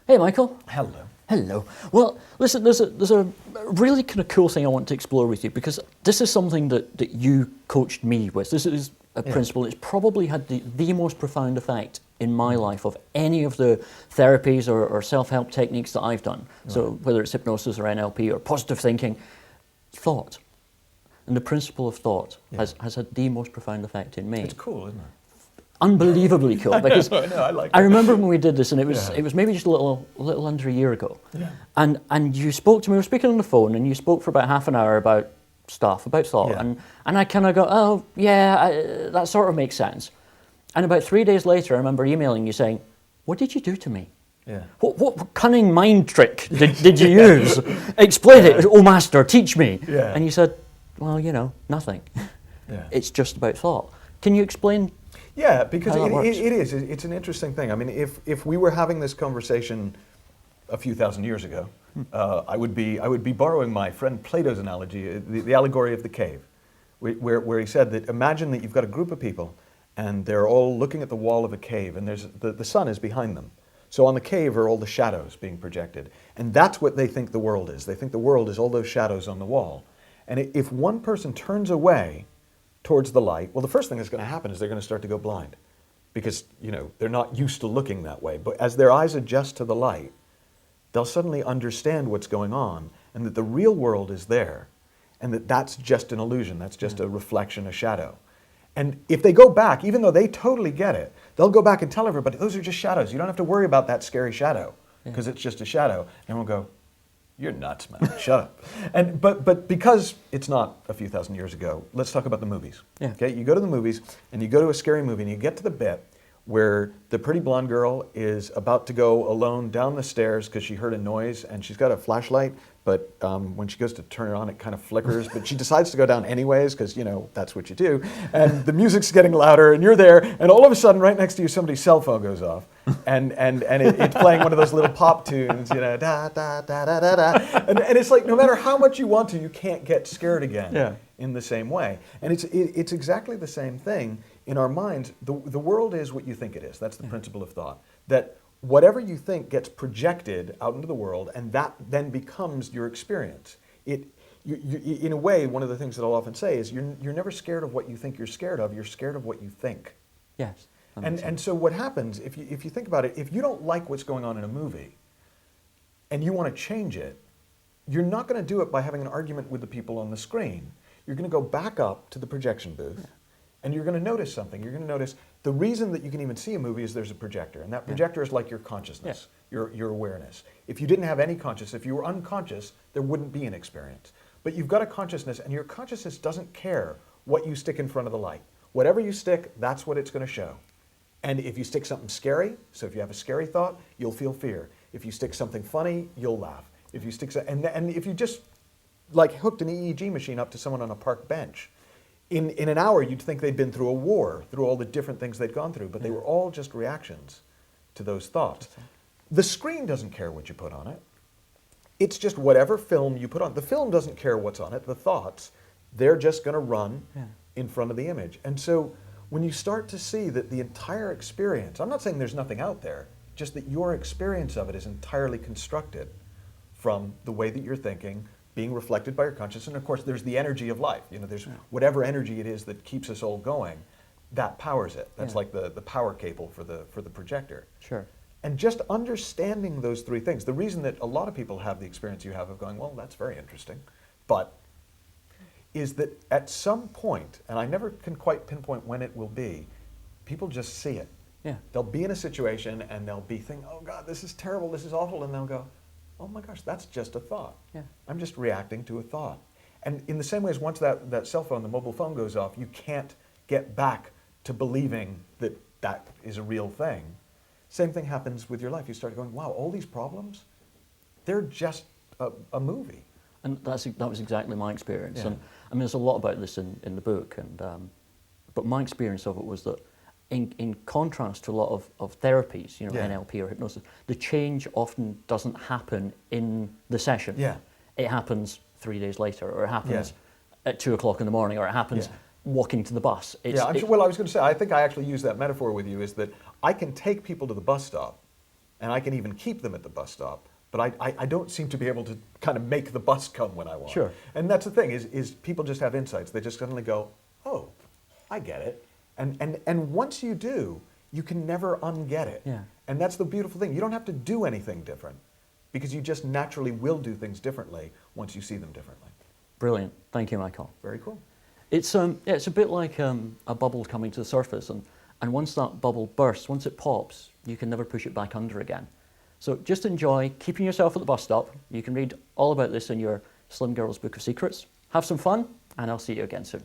Hey, Michael. Hello. Hello. Well, listen, there's a really kind of cool thing I want to explore with you, because this is something that you coached me with. This is a principle that's probably had the most profound effect in my life of any of the therapies or self-help techniques that I've done. Right. So whether it's hypnosis or NLP or positive thinking, thought. And the principle of thought has had the most profound effect in me. It's cool, isn't it? Unbelievably cool, because I like I it. remember when we did this, and it was maybe just a little under a year ago. Yeah. And you spoke to me. We were speaking on the phone, and you spoke for about half an hour about stuff, about thought, and I kind of go, oh yeah, that sort of makes sense. And about 3 days later, I remember emailing you saying, "What did you do to me? Yeah. What cunning mind trick did you use? Explain it. Oh, master, teach me." Yeah. And you said, "Well, nothing. Yeah. It's just about thought." Can you explain? Yeah, because it is. It's an interesting thing. I mean, if we were having this conversation a few thousand years ago, I would be borrowing my friend Plato's analogy, the allegory of the cave, where he said that imagine that you've got a group of people, and they're all looking at the wall of a cave, and there's the sun is behind them. So on the cave are all the shadows being projected, and that's what they think the world is. They think the world is all those shadows on the wall, and if one person turns away towards the light, well, the first thing that's going to happen is they're going to start to go blind, because they're not used to looking that way. But as their eyes adjust to the light, they'll suddenly understand what's going on, and that the real world is there, and that's just an illusion. That's just a reflection, a shadow. And if they go back, even though they totally get it, they'll go back and tell everybody, those are just shadows. You don't have to worry about that scary shadow, because it's just a shadow. And we'll go, you're nuts, man. Shut up. But because it's not a few thousand years ago, let's talk about the movies. Yeah. Okay, you go to the movies, and you go to a scary movie, and you get to the bit where the pretty blonde girl is about to go alone down the stairs because she heard a noise, and she's got a flashlight, but when she goes to turn it on, it kind of flickers, but she decides to go down anyways because, that's what you do. And the music's getting louder, and you're there, and all of a sudden, right next to you, somebody's cell phone goes off, and it's playing one of those little pop tunes, da, da, da, da, da, da. And it's like, no matter how much you want to, you can't get scared again in the same way. And it's exactly the same thing in our minds. The world is what you think it is. That's the principle of thought. That whatever you think gets projected out into the world, and that then becomes your experience. You, in a way, one of the things that I'll often say is you're never scared of what you think you're scared of. You're scared of what you think. Yes. And so what happens, if you think about it, if you don't like what's going on in a movie and you want to change it, you're not going to do it by having an argument with the people on the screen. You're going to go back up to the projection booth, and you're going to notice something. You're going to notice the reason that you can even see a movie is there's a projector, and that projector is like your consciousness, your awareness. If you didn't have any consciousness, if you were unconscious, there wouldn't be an experience. But you've got a consciousness, and your consciousness doesn't care what you stick in front of the light. Whatever you stick, that's what it's going to show. And if you stick something scary, so if you have a scary thought, you'll feel fear. If you stick something funny, you'll laugh. If you stick, and if you just like hooked an EEG machine up to someone on a park bench, in an hour you'd think they'd been through a war, through all the different things they'd gone through, but they were all just reactions to those thoughts. The screen doesn't care what you put on it. It's just whatever film you put on. The film doesn't care what's on it. The thoughts, they're just going to run in front of the image. And so when you start to see that the entire experience, I'm not saying there's nothing out there, just that your experience of it is entirely constructed from the way that you're thinking, being reflected by your consciousness. And of course, there's the energy of life. There's whatever energy it is that keeps us all going, that powers it. That's like the power cable for the projector. Sure. And just understanding those three things, the reason that a lot of people have the experience you have of going, well, that's very interesting, but is that at some point, and I never can quite pinpoint when it will be, people just see it. Yeah. They'll be in a situation and they'll be thinking, oh God, this is terrible, this is awful, and they'll go, oh my gosh, that's just a thought. Yeah. I'm just reacting to a thought. And in the same way as once that cell phone, the mobile phone goes off, you can't get back to believing that that is a real thing. Same thing happens with your life. You start going, wow, all these problems, they're just a movie. And that was exactly my experience. Yeah. And I mean, there's a lot about this in the book, but my experience of it was that in contrast to a lot of therapies, NLP or hypnosis, the change often doesn't happen in the session. Yeah. It happens 3 days later, or it happens at 2 o'clock in the morning, or it happens walking to the bus. Well, I was going to say, I think I actually use that metaphor with you, is that I can take people to the bus stop, and I can even keep them at the bus stop. But I don't seem to be able to kind of make the bus come when I want. Sure. And that's the thing, is people just have insights. They just suddenly go, oh, I get it. And once you do, you can never unget it. Yeah. And that's the beautiful thing. You don't have to do anything different because you just naturally will do things differently once you see them differently. Brilliant. Thank you, Michael. Very cool. It's a bit like a bubble coming to the surface, and once that bubble bursts, once it pops, you can never push it back under again. So just enjoy keeping yourself at the bus stop. You can read all about this in your Slim Girl's Book of Secrets. Have some fun, and I'll see you again soon.